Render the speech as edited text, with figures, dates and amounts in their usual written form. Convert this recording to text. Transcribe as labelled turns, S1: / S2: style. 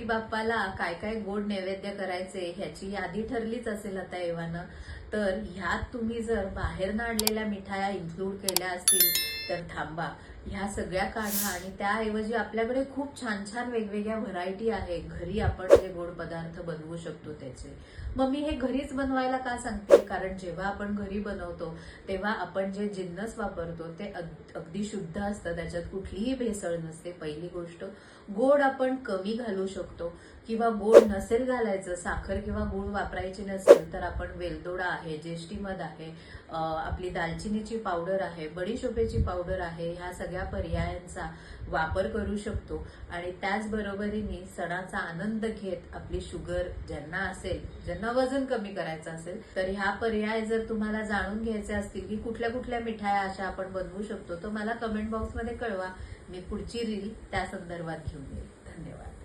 S1: बाप्पाला काय काय गोड नैवेद्य करायचे ह्याची यादी ठरलीच असेल आता एव्हानं. तर ह्यात तुम्ही जर बाहेरनं आणलेल्या मिठाया इन्क्लूड केल्या असतील तर थांबा, ह्या सगळ्या काढा आणि त्याऐवजी आपल्याकडे खूप छान छान वेगवेगळ्या व्हरायटी आहे घरी आपण जे गोड पदार्थ बनवू शकतो त्याचे. मग मी हे घरीच बनवायला का सांगते, कारण जेव्हा आपण घरी बनवतो तेव्हा आपण जे जिन्नस वापरतो ते अगदी शुद्ध असतं, त्याच्यात कुठलीही भेसळ नसते. पहिली गोष्ट, गोड आपण कमी घालू शकतो किंवा गोड नसेल घालायचं, साखर किंवा गूळ वापरायची नसेल तर आपण वेलदोडा आहे, जेष्ठी मध आहे, आपली दालचिनीची पावडर आहे, बडीशोपेची पावडर आहे, ह्या सगळ्या पर्यायांचा वापर करू शकतो. आणि त्याचबरोबरीने सणाचा आनंद घेत आपली शुगर ज्यांना असेल, ज्यांना वजन कमी करायचं असेल, तर ह्या पर्याय जर तुम्हाला जाणून घ्यायचे असतील की कुठल्या कुठल्या मिठाया अशा आपण बनवू शकतो तर मला कमेंट बॉक्समध्ये कळवा. मी पुढची रील त्या संदर्भात घेऊन येईल. धन्यवाद.